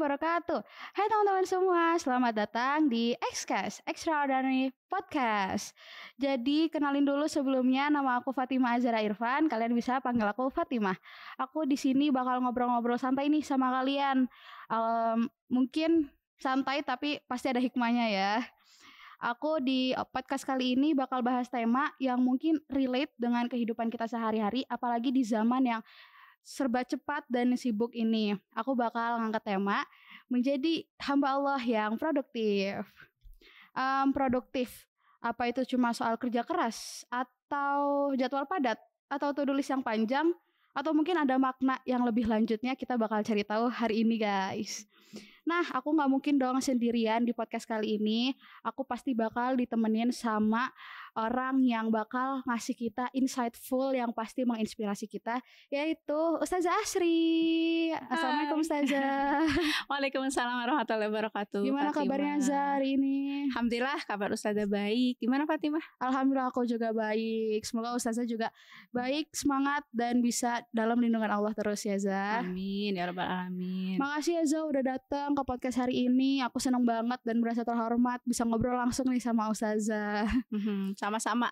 wabarakatuh. Hai teman-teman semua, selamat datang di Xcast, Extraordinary Podcast. Jadi kenalin dulu sebelumnya, nama aku Fatimah Azhara Irfan. Kalian bisa panggil aku Fatimah. Aku di sini bakal ngobrol-ngobrol santai nih sama kalian. Mungkin santai tapi pasti ada hikmahnya ya. Aku di podcast kali ini bakal bahas tema yang mungkin relate dengan kehidupan kita sehari-hari, apalagi di zaman yang serba cepat dan sibuk ini. Aku bakal ngangkat tema menjadi hamba Allah yang produktif. Produktif, apa itu cuma soal kerja keras atau jadwal padat atau to-do list yang panjang, atau mungkin ada makna yang lebih lanjutnya, kita bakal cari tahu hari ini guys. Nah, aku gak mungkin dong sendirian di podcast kali ini. Aku pasti bakal ditemenin sama orang yang bakal ngasih kita insightful yang pasti menginspirasi kita, yaitu Ustazah Asri. Assalamualaikum Ustazah. Waalaikumsalam warahmatullahi wabarakatuh. Gimana kabarnya Zah hari ini? Alhamdulillah kabar Ustazah baik. Gimana Fatimah? Alhamdulillah aku juga baik. Semoga Ustazah juga baik, semangat, dan bisa dalam lindungan Allah terus ya Zah. Amin ya rabbal alamin. Makasih ya Zah udah datang ke podcast hari ini. Aku senang banget dan merasa terhormat bisa ngobrol langsung nih sama Ustazah. Sama-sama.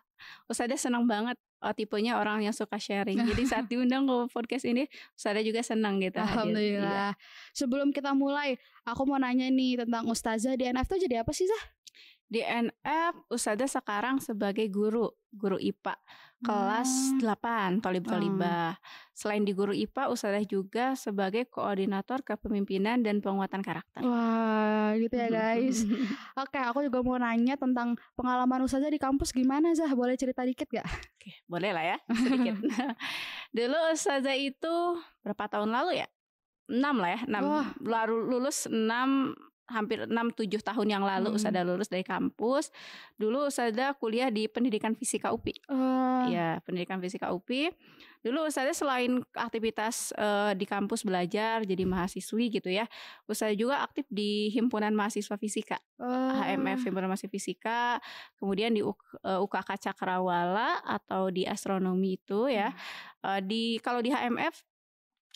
Ustazah senang banget tipenya orang yang suka sharing. Jadi saat diundang ke podcast ini, Ustazah juga senang gitu. Alhamdulillah. Sebelum kita mulai, aku mau nanya nih tentang Ustazah di NF tuh jadi apa sih Zah? Di NF Ustazah sekarang sebagai guru IPA kelas 8 Thalib-Thalibah. Selain di guru IPA, Ustazah juga sebagai koordinator kepemimpinan dan penguatan karakter. Wah, gitu ya guys. Oke, aku juga mau nanya tentang pengalaman Ustazah di kampus gimana Zah? Boleh cerita dikit gak? Oke, boleh lah ya, sedikit. Dulu Ustazah itu berapa tahun lalu ya? 6 lah ya, 6. Lalu lulus hampir 6-7 tahun yang lalu Ustazah lulus dari kampus. Dulu Ustazah kuliah di Pendidikan Fisika UPI. Ya, Pendidikan Fisika UPI. Dulu Ustazah selain aktivitas di kampus belajar jadi mahasiswi gitu ya, Ustazah juga aktif di Himpunan Mahasiswa Fisika, HMF, Himpunan Mahasiswa Fisika. Kemudian di UKK Cakrawala atau di astronomi itu ya. Kalau di HMF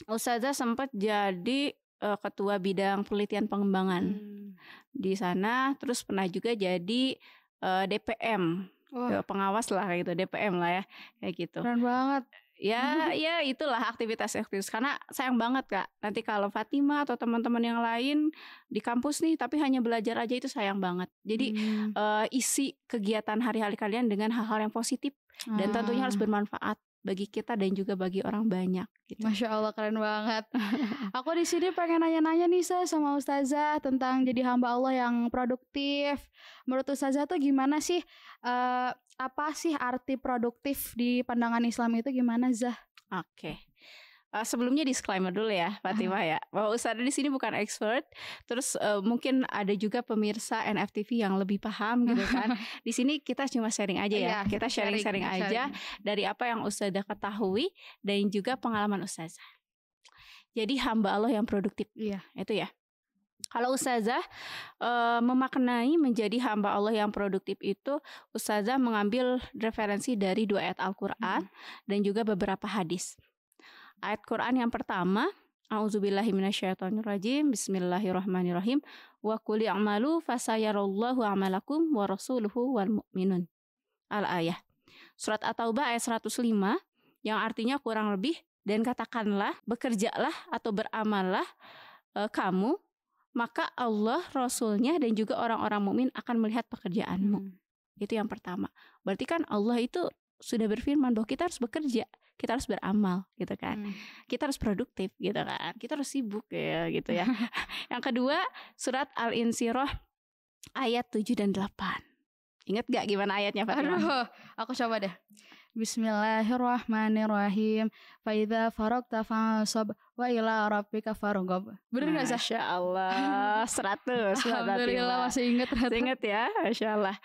Ustazah sempat jadi ketua bidang penelitian pengembangan di sana, terus pernah juga jadi DPM, pengawas lah kayak gitu, DPM lah ya kayak gitu. Keren banget. Ya itulah aktivitas karena sayang banget Kak, nanti kalau Fatimah atau teman-teman yang lain di kampus nih tapi hanya belajar aja, itu sayang banget. Jadi isi kegiatan hari-hari kalian dengan hal-hal yang positif dan tentunya harus bermanfaat bagi kita dan juga bagi orang banyak gitu. Masya Allah, keren banget. Aku di sini pengen nanya-nanya nih sama Ustazah tentang jadi hamba Allah yang produktif. Menurut Ustazah tuh gimana sih, apa sih arti produktif di pandangan Islam itu gimana Zah? Oke. Sebelumnya disclaimer dulu ya Fatimah ya, bahwa Ustazah di sini bukan expert. Terus mungkin ada juga pemirsa NFTV yang lebih paham gitu kan. Di sini kita cuma sharing aja ya. Kita sharing aja dari apa yang Ustazah ketahui dan juga pengalaman Ustazah. Jadi hamba Allah yang produktif. Itu ya. Kalau Ustazah memaknai menjadi hamba Allah yang produktif itu, Ustazah mengambil referensi dari 2 ayat Al-Quran dan juga beberapa hadis. Ayat Quran yang pertama, A'udzubillahi minasyaitonirrajim, Bismillahirrahmanirrahim, wa qul i'malu fasayarallahu a'malakum wa rasuluhu wal mu'minun. Al-ayah. Surat At-Taubah ayat 105 yang artinya kurang lebih, dan katakanlah, bekerjalah atau beramallah kamu, maka Allah, Rasulnya dan juga orang-orang mukmin akan melihat pekerjaanmu. Itu yang pertama. Berarti kan Allah itu sudah berfirman bahwa kita harus bekerja, kita harus beramal gitu kan. Kita harus produktif gitu kan. Kita harus sibuk ya gitu ya. Yang kedua, surat Al-Insyirah ayat 7 dan 8. Ingat gak gimana ayatnya Fatimah? Aduh, aku coba deh. Bismillahirrahmanirrahim. Fa idza faragta fansab wa ila rabbika farghab. Bener gak Zah? Masya Allah, 100. Alhamdulillah masih ingat. Ingat ya, Masya Allah.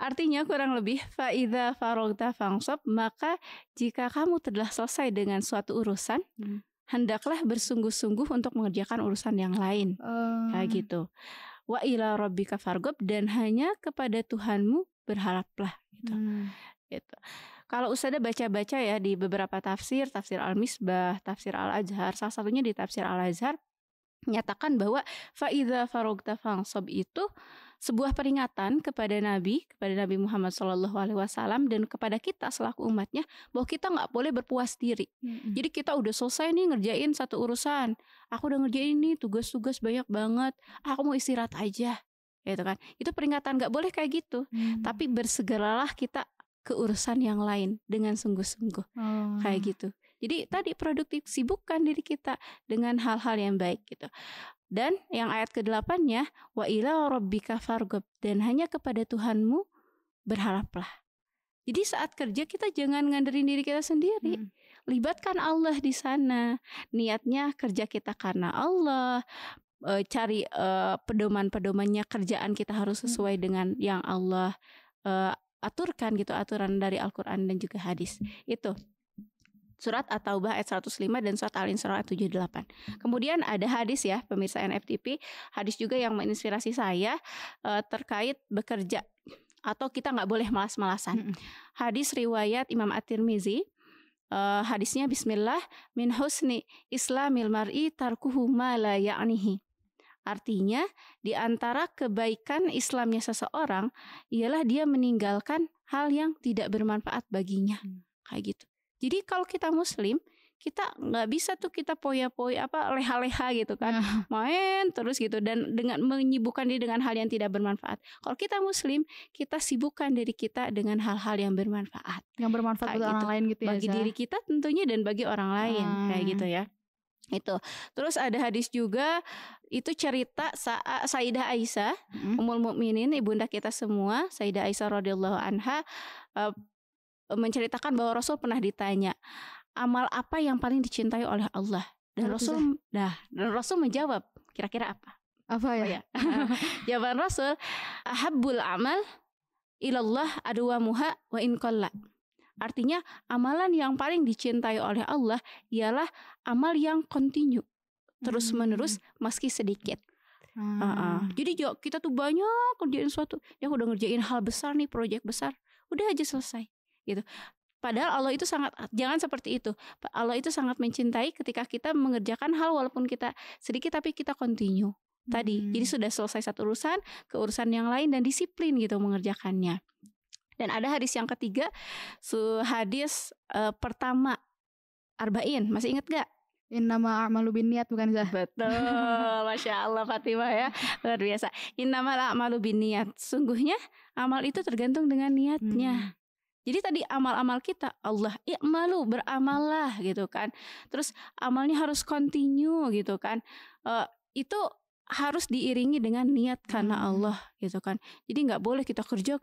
Artinya kurang lebih, fa idza faragta fansab, maka jika kamu telah selesai dengan suatu urusan, hendaklah bersungguh-sungguh untuk mengerjakan urusan yang lain. Kayak gitu. Wa ila rabbika farghab, dan hanya kepada Tuhanmu berharaplah gitu. Gitu. Kalau Ustazah baca-baca ya di beberapa tafsir Al-Misbah, tafsir Al-Azhar, salah satunya di tafsir Al-Azhar, menyatakan bahwa faidza faragta fansab itu sebuah peringatan kepada Nabi Muhammad SAW dan kepada kita selaku umatnya bahwa kita nggak boleh berpuas diri. Jadi kita udah selesai nih ngerjain satu urusan, aku udah ngerjain nih tugas-tugas banyak banget, aku mau istirahat aja, gitu kan? Itu peringatan, nggak boleh kayak gitu. Tapi bersegeralah kita ke urusan yang lain dengan sungguh-sungguh, kayak gitu. Jadi tadi produktif, sibukkan diri kita dengan hal-hal yang baik gitu. Dan yang ayat ke-8-nya, wa ila rabbika farghab, dan hanya kepada Tuhanmu berharaplah. Jadi saat kerja kita jangan ngandelin diri kita sendiri. Libatkan Allah di sana. Niatnya kerja kita karena Allah. Cari pedoman-pedomannya, kerjaan kita harus sesuai dengan yang Allah aturkan gitu, aturan dari Al-Quran dan juga hadis. Itu Surat At-Taubah ayat 105 dan Surat Al-Isra ayat 78. Kemudian ada hadis ya pemirsa NFTP, hadis juga yang menginspirasi saya terkait bekerja atau kita nggak boleh malas-malasan. Hadis riwayat Imam At-Tirmizi, hadisnya Bismillah, min husni islamil mar'i tarkuhu ma la ya'nihi. Artinya di antara kebaikan Islamnya seseorang ialah dia meninggalkan hal yang tidak bermanfaat baginya, kayak gitu. Jadi kalau kita Muslim, kita nggak bisa tuh kita poya-poya leha-leha gitu kan, main terus gitu dan dengan menyibukkan diri dengan hal yang tidak bermanfaat. Kalau kita Muslim, kita sibukkan diri kita dengan hal-hal yang bermanfaat. Yang bermanfaat bagi orang lain gitu ya. Bagi diri kita tentunya dan bagi orang lain, kayak gitu ya. Itu. Terus ada hadis juga, itu cerita Sayyidah Aisyah, Ummul Mukminin, ibunda kita semua, Sayyidah Aisyah radhiyallahu anha, menceritakan bahwa Rasul pernah ditanya, amal apa yang paling dicintai oleh Allah? Dan Rasul menjawab, kira-kira apa? Apa ya? Jawaban Rasul, ahabbul amal ilallah adwamuha wa in qalla. Artinya amalan yang paling dicintai oleh Allah ialah amal yang continue, terus menerus meski sedikit. Jadi kita tuh banyak kerjain sesuatu, ya udah ngerjain hal besar nih, proyek besar, udah aja selesai gitu. Padahal Allah itu jangan seperti itu. Allah itu sangat mencintai ketika kita mengerjakan hal walaupun kita sedikit tapi kita continue tadi. Jadi sudah selesai satu urusan ke urusan yang lain dan disiplin gitu mengerjakannya. Dan ada hadis yang ketiga, hadis pertama Arba'in, masih ingat gak? Innama a'malu binniyat, bukan Zah? Betul, Masya Allah Fatimah ya, luar biasa. Innamal a'malu binniyat, sungguhnya amal itu tergantung dengan niatnya. Jadi tadi amal-amal kita, Allah i'malu, beramallah gitu kan. Terus amalnya harus continue gitu kan. Itu harus diiringi dengan niat karena Allah gitu kan. Jadi nggak boleh kita kerja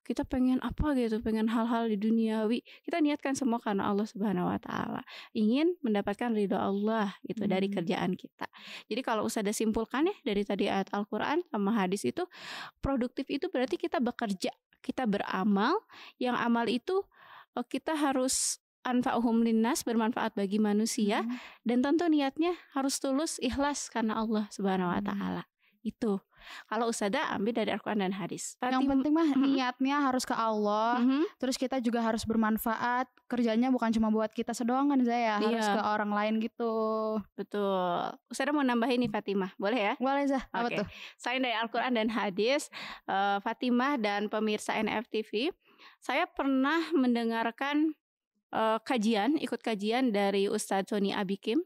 kita pengen apa gitu, pengen hal-hal di duniawi, kita niatkan semua karena Allah Subhanahu wa Ta'ala, ingin mendapatkan ridho Allah gitu dari kerjaan kita. Jadi kalau Ustazah simpulkan ya dari tadi ayat Al-Quran sama hadis itu, produktif itu berarti kita bekerja, kita beramal, yang amal itu kita harus anfa'uhum linnas, bermanfaat bagi manusia, dan tentu niatnya harus tulus, ikhlas karena Allah Subhanahu wa Ta'ala. Itu kalau Ustazah ambil dari Al-Quran dan hadis. Yang penting mah niatnya harus ke Allah. Terus kita juga harus bermanfaat. Kerjanya bukan cuma buat kita sedoang kan Zaya, harus ke orang lain gitu. Betul. Ustazah mau nambahin nih Fatimah, boleh ya? Boleh Zah. Apa tuh? Selain dari Al-Quran dan hadis, Fatimah dan pemirsa NFTV, saya pernah mendengarkan ikut kajian dari Ustadz Sony Abikim.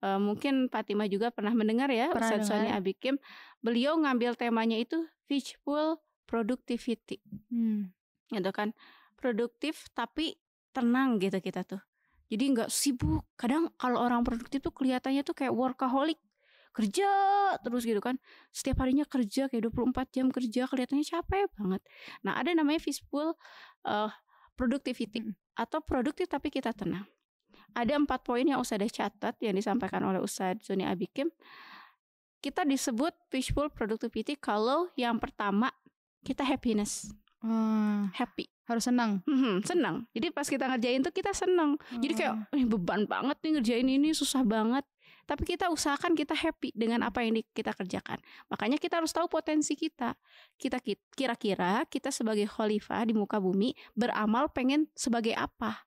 Mungkin Fatimah juga pernah mendengar ya, Ustadz Sony Abikim. Beliau ngambil temanya itu Fishful Productivity. Gitu kan, produktif tapi tenang gitu kita tuh. Jadi nggak sibuk. Kadang kalau orang produktif tuh kelihatannya tuh kayak workaholic, kerja terus gitu kan. Setiap harinya kerja kayak 24 jam kerja, kelihatannya capek banget. Nah ada namanya Fishful Productivity atau produktif tapi kita tenang. Ada 4 poin yang Ustazah catat yang disampaikan oleh Ustadz Sony Abikim. Kita disebut Fishful Productivity kalau yang pertama kita happiness, happy, harus senang. Senang. Jadi pas kita ngerjain tuh kita senang. Jadi kayak beban banget nih ngerjain ini, susah banget. Tapi kita usahakan kita happy dengan apa yang kita kerjakan. Makanya kita harus tahu potensi kita. Kira-kira kita sebagai khalifah di muka bumi beramal pengen sebagai apa?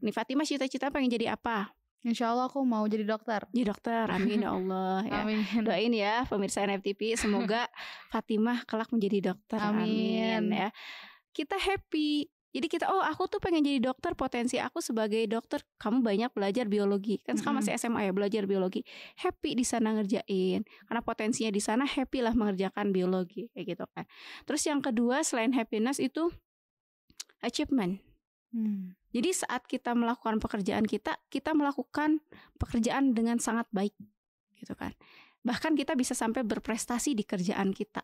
Nih Fatimah cita-cita pengen jadi apa? Insya Allah aku mau jadi dokter. Jadi dokter, amin ya Allah ya. Amin. Doain ya pemirsa NFTP, semoga Fatimah kelak menjadi dokter. Amin. Ya. Kita happy. Jadi kita, aku tuh pengen jadi dokter, potensi aku sebagai dokter. Kamu banyak belajar biologi, kan sekarang masih SMA ya, belajar biologi. Happy di sana ngerjain, karena potensinya di sana, happy lah mengerjakan biologi kayak gitu kan. Terus yang kedua selain happiness itu achievement. Jadi saat kita melakukan pekerjaan kita melakukan pekerjaan dengan sangat baik gitu kan. Bahkan kita bisa sampai berprestasi di kerjaan kita.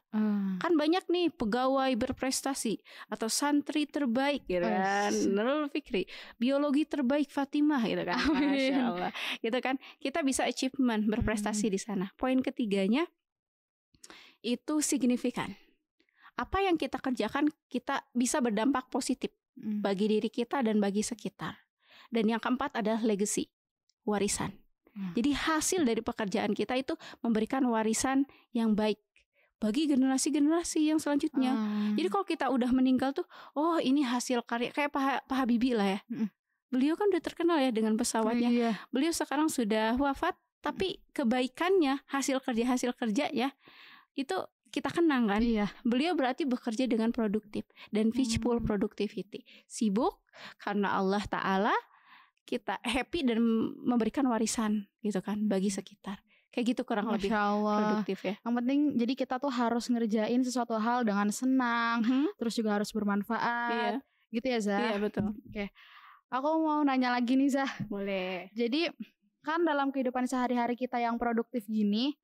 Kan banyak nih pegawai berprestasi atau santri terbaik gitu kan. Nurul Fikri, biologi terbaik Fatimah gitu kan. Masya Allah. Gitu kan. Kita bisa achievement, berprestasi di sana. Poin ketiganya itu signifikan. Apa yang kita kerjakan kita bisa berdampak positif bagi diri kita dan bagi sekitar. Dan yang keempat adalah legacy, warisan. Jadi hasil dari pekerjaan kita itu memberikan warisan yang baik bagi generasi-generasi yang selanjutnya. Jadi kalau kita udah meninggal tuh, ini hasil karya, kayak Pak Habibie lah ya. Beliau kan udah terkenal ya dengan pesawatnya. Beliau sekarang sudah wafat, tapi kebaikannya, hasil kerjanya itu kita kenang kan. Beliau berarti bekerja dengan produktif dan wishful productivity. Sibuk karena Allah Ta'ala, kita happy dan memberikan warisan gitu kan bagi sekitar. Kayak gitu kurang lebih produktif ya. Yang penting jadi kita tuh harus ngerjain sesuatu hal dengan senang, terus juga harus bermanfaat. Gitu ya Zah? Iya betul. Oke. Aku mau nanya lagi nih Zah. Boleh. Jadi kan dalam kehidupan sehari-hari kita yang produktif gini,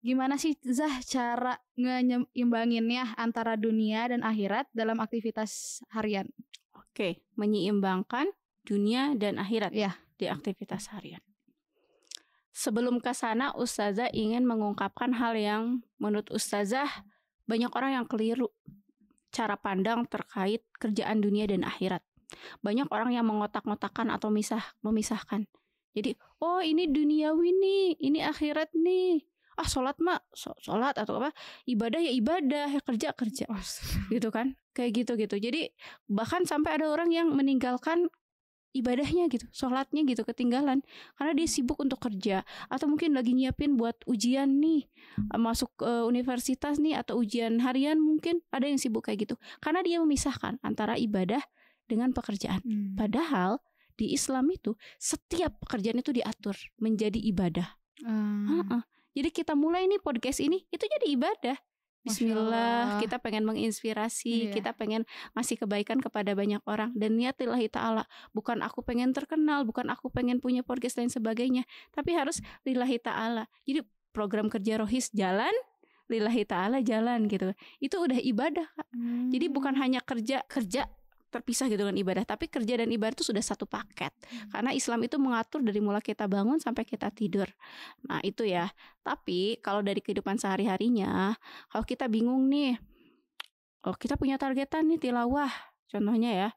gimana sih Zah cara ngeimbanginnya antara dunia dan akhirat dalam aktivitas harian? Oke, menyeimbangkan dunia dan akhirat di aktivitas harian. Sebelum ke sana, Ustazah ingin mengungkapkan hal yang menurut Ustazah banyak orang yang keliru cara pandang terkait kerjaan dunia dan akhirat. Banyak orang yang mengotak-ngotakkan atau memisahkan. Jadi, ini duniawi nih, ini akhirat nih. Sholat mah sholat atau apa, ibadah ya ibadah, ya kerja gitu kan, kayak gitu. Jadi bahkan sampai ada orang yang meninggalkan ibadahnya gitu, sholatnya gitu ketinggalan karena dia sibuk untuk kerja, atau mungkin lagi nyiapin buat ujian nih, masuk universitas nih, atau ujian harian, mungkin ada yang sibuk kayak gitu karena dia memisahkan antara ibadah dengan pekerjaan. Padahal di Islam itu setiap pekerjaan itu diatur menjadi ibadah. Jadi kita mulai nih podcast ini itu jadi ibadah. Bismillah, kita pengen menginspirasi, kita pengen ngasih kebaikan kepada banyak orang, dan niat lillahi ta'ala. Bukan aku pengen terkenal, bukan aku pengen punya podcast dan sebagainya, tapi harus lillahi ta'ala. Jadi program kerja Rohis jalan, lillahi ta'ala jalan gitu. Itu udah ibadah Kak. Jadi bukan hanya kerja terpisah gitu dengan ibadah, tapi kerja dan ibadah itu sudah satu paket. Karena Islam itu mengatur dari mulai kita bangun sampai kita tidur. Nah itu ya. Tapi kalau dari kehidupan sehari-harinya, kalau kita bingung nih, kita punya targetan nih tilawah, contohnya ya,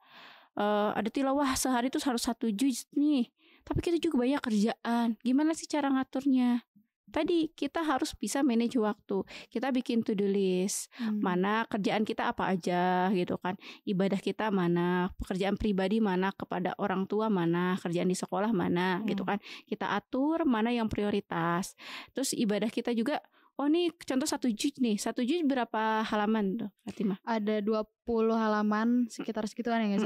ada tilawah sehari itu harus 1 juz nih, tapi kita juga banyak kerjaan. Gimana sih cara ngaturnya? Tadi kita harus bisa manage waktu. Kita bikin to-do list. Mana kerjaan kita apa aja gitu kan. Ibadah kita mana, pekerjaan pribadi mana, kepada orang tua mana, kerjaan di sekolah mana gitu kan. Kita atur mana yang prioritas. Terus ibadah kita juga, nih contoh 1 juz nih. 1 juz berapa halaman tuh Fatimah? Ada 20 halaman, sekitar segituan ya guys.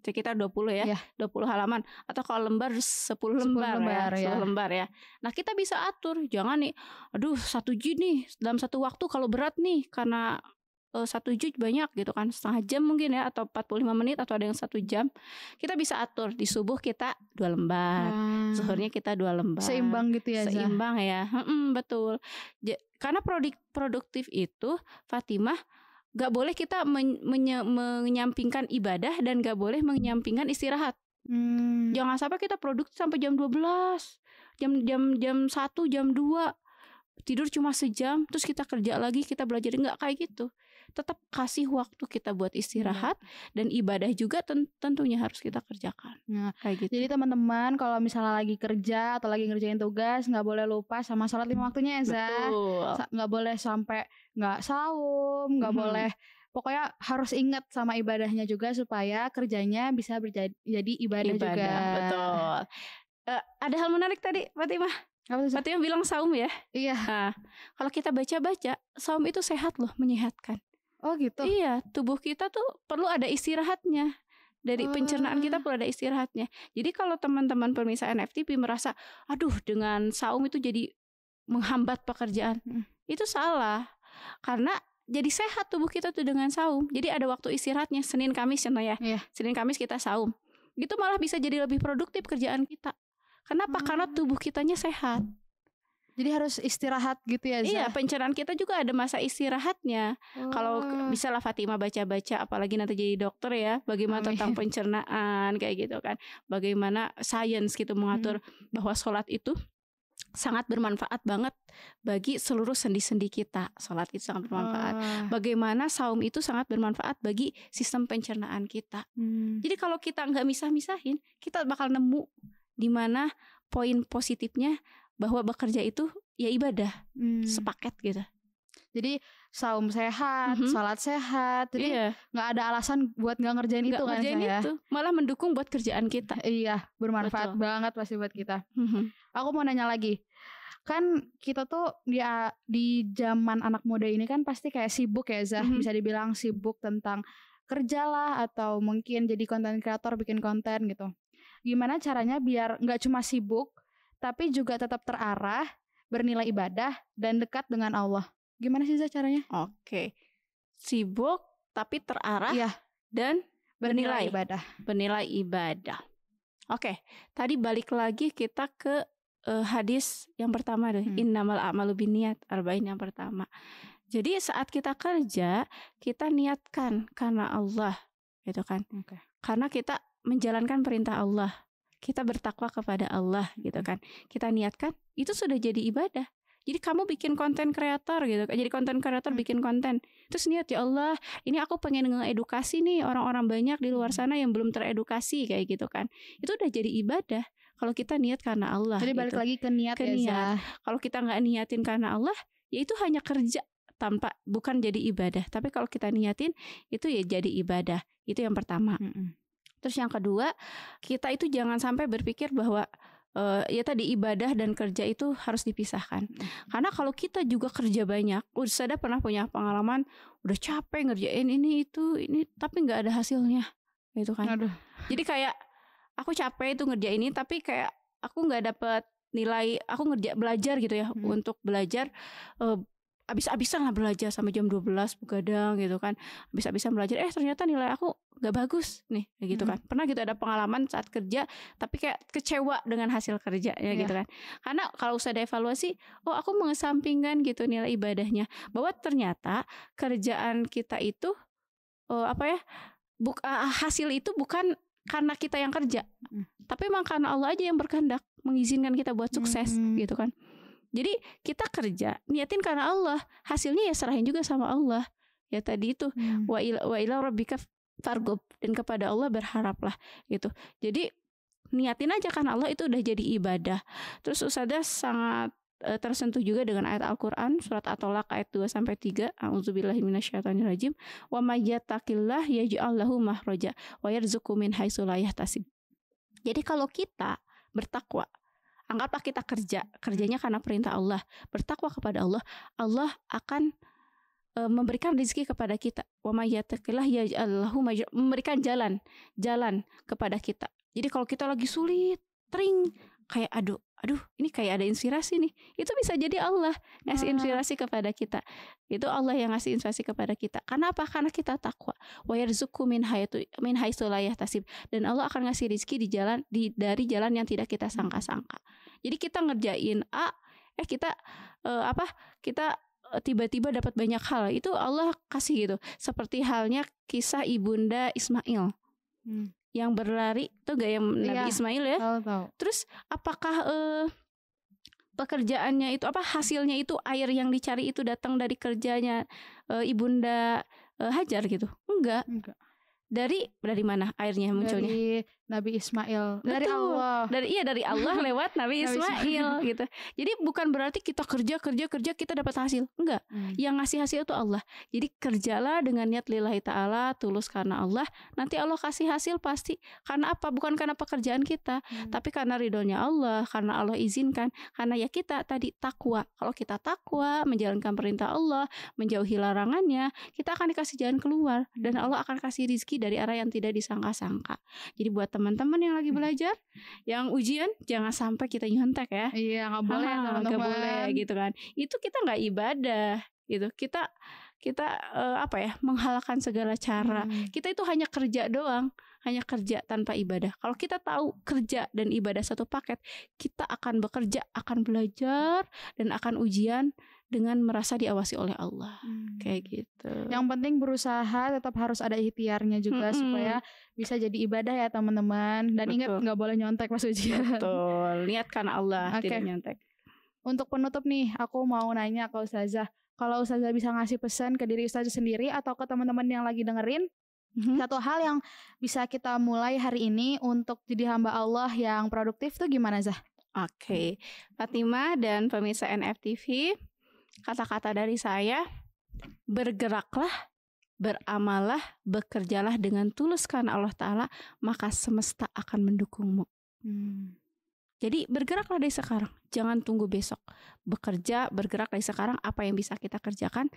Sekitar 20 ya. 20 halaman. Atau kalau lembar 10 lembar ya. 10 lembar ya. Nah kita bisa atur. Jangan nih, 1 juz nih dalam satu waktu, kalau berat nih karena 1 juz banyak gitu kan, setengah jam mungkin ya, atau 45 menit, atau ada yang 1 jam. Kita bisa atur. Di subuh kita 2 lembar, zuhurnya kita 2 lembar. Seimbang gitu ya. Seimbang ya. Betul. Karena produktif itu Fatimah, gak boleh kita menyampingkan ibadah dan gak boleh menyampingkan istirahat. Jangan sampai kita produktif sampai jam 12, jam 1, jam 2, tidur cuma sejam, terus kita kerja lagi, kita belajar. Enggak kayak gitu. Tetap kasih waktu kita buat istirahat, dan ibadah juga tentunya harus kita kerjakan. Kayak gitu. Jadi teman-teman kalau misalnya lagi kerja atau lagi ngerjain tugas, nggak boleh lupa sama sholat 5 waktunya ya Zah. Nggak boleh sampai nggak saum, nggak boleh. Pokoknya harus ingat sama ibadahnya juga supaya kerjanya bisa jadi ibadah juga. Betul. Ada hal menarik tadi Fatimah. Apa tuh? Fatimah bilang saum ya. Iya. Nah, kalau kita baca-baca, saum itu sehat loh, menyehatkan. Oh gitu. Iya, tubuh kita tuh perlu ada istirahatnya. Dari pencernaan kita Oh. perlu ada istirahatnya. Jadi kalau teman-teman pemirsa NFTP merasa, aduh dengan saum itu jadi menghambat pekerjaan, itu salah. Karena jadi sehat tubuh kita tuh dengan saum. Jadi ada waktu istirahatnya, Senin Kamis contoh ya. Iya. Senin Kamis kita saum. Itu malah bisa jadi lebih produktif kerjaan kita. Kenapa? Karena tubuh kitanya sehat. Jadi harus istirahat gitu ya, Zah? Iya, pencernaan kita juga ada masa istirahatnya. Kalau Oh. bisa lah Fatimah baca-baca, apalagi nanti jadi dokter ya, bagaimana Amin. tentang pencernaan kayak gitu kan. Bagaimana sains gitu mengatur bahwa sholat itu sangat bermanfaat banget bagi seluruh sendi-sendi kita. Sholat itu sangat bermanfaat. Wah. Bagaimana saum itu sangat bermanfaat bagi sistem pencernaan kita. Jadi kalau kita nggak misah-misahin, kita bakal nemu di mana poin positifnya bahwa bekerja itu ya ibadah, sepaket gitu. Jadi saum sehat, salat sehat. Jadi Iya, nggak ada alasan buat nggak ngerjain itu nggak kan, ngerjain Zah, ya? itu, malah mendukung buat kerjaan kita. Iya, bermanfaat Betul. banget pasti buat kita. Aku mau nanya lagi. Kan kita tuh di zaman anak muda ini kan pasti kayak sibuk ya, Zah. Bisa dibilang sibuk tentang kerja lah, atau mungkin jadi konten kreator, bikin konten gitu. Gimana caranya biar nggak cuma sibuk, tapi juga tetap terarah, bernilai ibadah, dan dekat dengan Allah? Gimana sih, Zah, caranya? Oke, sibuk tapi terarah Iya, dan bernilai bernilai ibadah. ibadah. Oke, tadi balik lagi kita ke hadis yang pertama deh, innamal a'malu binniyat, arba'in yang pertama. Jadi saat kita kerja, kita niatkan karena Allah, gitu kan? Oke. Karena kita menjalankan perintah Allah, kita bertakwa kepada Allah, gitu kan? Kita niatkan, itu sudah jadi ibadah. Jadi kamu bikin konten kreator gitu, jadi konten kreator bikin konten, terus niat, ya Allah, ini aku pengen ngedukasi nih orang-orang banyak di luar sana yang belum teredukasi kayak gitu kan. Itu udah jadi ibadah kalau kita niat karena Allah. Jadi balik gitu. lagi ke niat Ke ya, niat. Zah. Kalau kita nggak niatin karena Allah, ya itu hanya kerja bukan jadi ibadah. Tapi kalau kita niatin, itu ya jadi ibadah. Itu yang pertama. Terus yang kedua, kita itu jangan sampai berpikir bahwa ya tadi ibadah dan kerja itu harus dipisahkan. Karena kalau kita juga kerja banyak, saya pernah punya pengalaman udah capek ngerjain ini tapi nggak ada hasilnya, gitu kan. Aduh. Jadi kayak aku capek itu ngerjain ini, tapi kayak aku nggak dapet nilai. Aku belajar gitu ya, untuk belajar. Abis-abisan lah belajar sampai jam 12 begadang gitu kan. Abis-abisan belajar, ternyata nilai aku gak bagus nih kayak gitu kan. Pernah gitu ada pengalaman saat kerja, tapi kayak kecewa dengan hasil kerjanya gitu kan. Karena kalau usah ada evaluasi, aku mengesampingkan gitu nilai ibadahnya, bahwa ternyata kerjaan kita itu hasil itu bukan karena kita yang kerja, tapi memang karena Allah aja yang berkehendak mengizinkan kita buat sukses gitu kan. Jadi kita kerja niatin karena Allah, hasilnya ya serahin juga sama Allah. Ya tadi itu wa ila rabbika farghab, dan kepada Allah berharaplah gitu. Jadi niatin aja karena Allah, itu udah jadi ibadah. Terus Ustazah sangat tersentuh juga dengan ayat Al-Qur'an surat At-Tolaq ayat 2-3. A'udzubillahi minasyaitonirrajim. Wa may yattaqillah yaj'al lahu makhraja wa yarzuqhu min haitsu la yahtasib. Jadi kalau kita bertakwa, anggaplah kita kerjanya karena perintah Allah, bertakwa kepada Allah, Allah akan memberikan rezeki kepada kita. Wa may yattaqillah yaj'al lahu memberikan jalan kepada kita. Jadi kalau kita lagi sulit, tering, kayak aduh, ini kayak ada inspirasi nih, itu bisa jadi Allah ngasih inspirasi kepada kita. Itu Allah yang ngasih inspirasi kepada kita. Karena apa? Karena kita takwa. Wa yarzuqhu min haitsu la yahtasib, dan Allah akan ngasih rezeki dari jalan yang tidak kita sangka-sangka. Jadi kita ngerjain kita tiba-tiba dapat banyak hal, itu Allah kasih gitu. Seperti halnya kisah ibunda Ismail yang berlari, tuh gak yang Nabi Ismail ya. Tahu. Terus apakah pekerjaannya itu hasilnya itu air yang dicari itu datang dari kerjanya ibunda Hajar gitu? Enggak. Dari mana airnya munculnya? Nabi Ismail dari Betul. Allah. Dari Allah lewat Nabi Nabi Ismail gitu. Jadi bukan berarti kita kerja kita dapat hasil. Enggak. Yang ngasih hasil itu Allah. Jadi kerjalah dengan niat lillahi ta'ala, tulus karena Allah. Nanti Allah kasih hasil pasti. Karena apa? Bukan karena pekerjaan kita, tapi karena ridhonya Allah, karena Allah izinkan. Karena ya kita tadi takwa. Kalau kita takwa, menjalankan perintah Allah, menjauhi larangannya, kita akan dikasih jalan keluar dan Allah akan kasih rizki dari arah yang tidak disangka-sangka. Jadi buat teman-teman yang lagi belajar, yang ujian, jangan sampai kita nyontek ya. Iya, nggak boleh teman-teman. Nggak boleh gitu kan. Itu kita nggak ibadah gitu. Kita menghalalkan segala cara. Kita itu hanya kerja doang, hanya kerja tanpa ibadah. Kalau kita tahu kerja dan ibadah satu paket, kita akan bekerja, akan belajar dan akan ujian dengan merasa diawasi oleh Allah. Kayak gitu. Yang penting berusaha, tetap harus ada ikhtiarnya juga supaya bisa jadi ibadah ya teman-teman. Dan ingat nggak boleh nyontek pas ujian. Betul. Niat karena Allah, tidak nyontek. Untuk penutup nih, aku mau nanya ke Ustazah. Kalau Ustazah bisa ngasih pesan ke diri Ustazah sendiri atau ke teman-teman yang lagi dengerin, satu hal yang bisa kita mulai hari ini untuk jadi hamba Allah yang produktif tuh gimana, Zah? Oke. Fatimah dan pemirsa NFTV, kata-kata dari saya, bergeraklah, beramallah, bekerjalah dengan tulus karena Allah Ta'ala, maka semesta akan mendukungmu. Jadi bergeraklah dari sekarang, jangan tunggu besok. Bergerak dari sekarang, apa yang bisa kita kerjakan,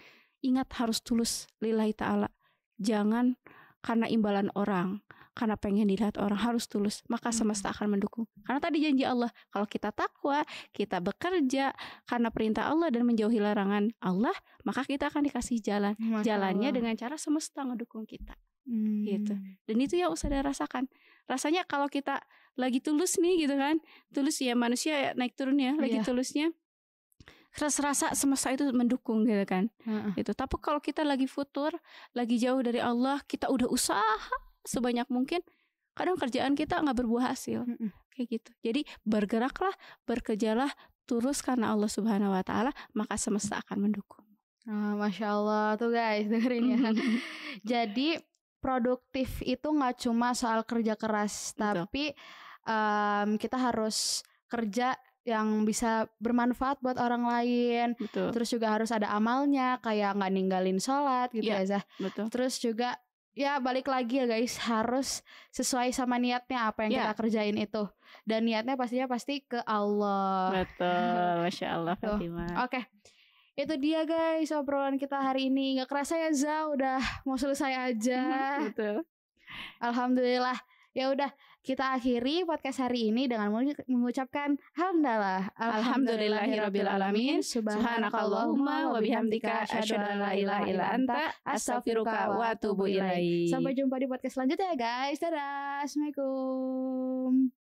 ingat harus tulus lillahi ta'ala. Jangan karena imbalan orang, karena pengen dilihat orang, harus tulus, maka semesta akan mendukung. Karena tadi janji Allah, kalau kita takwa, kita bekerja karena perintah Allah dan menjauhi larangan Allah, maka kita akan dikasih jalan. Jalannya dengan cara semesta ngedukung kita. Gitu. Dan itu yang Ustazah rasakan. Rasanya kalau kita lagi tulus nih gitu kan, tulus ya, manusia naik turun ya, lagi tulusnya, rasa semesta itu mendukung gitu kan. Gitu. Tapi kalau kita lagi futur, lagi jauh dari Allah, kita udah usaha sebanyak mungkin, kadang kerjaan kita nggak berbuah hasil. Kayak gitu. Jadi bergeraklah, bekerjalah tulus karena Allah Subhanahu Wa Taala, maka semesta akan mendukung. Masya Allah tuh guys, dengerin ya. Jadi produktif itu nggak cuma soal kerja keras, tapi kita harus kerja yang bisa bermanfaat buat orang lain. Terus juga harus ada amalnya, kayak nggak ninggalin sholat gitu ya Zah. Terus juga ya balik lagi ya guys, harus sesuai sama niatnya apa yang kita kerjain itu. Dan niatnya pasti ke Allah. Betul, Masya Allah Fatimah. Oke. Itu dia guys obrolan kita hari ini. Gak kerasa ya Za, udah mau selesai aja. Betul. Alhamdulillah. Ya udah, kita akhiri podcast hari ini dengan mengucapkan alhamdulillahirabbil alamin, subhanakallahumma wa bihamdika asyhadu an la ilaha illa anta, astaghfiruka wa atubu ilaik. Sampai jumpa di podcast selanjutnya ya guys. Dadah. Assalamualaikum.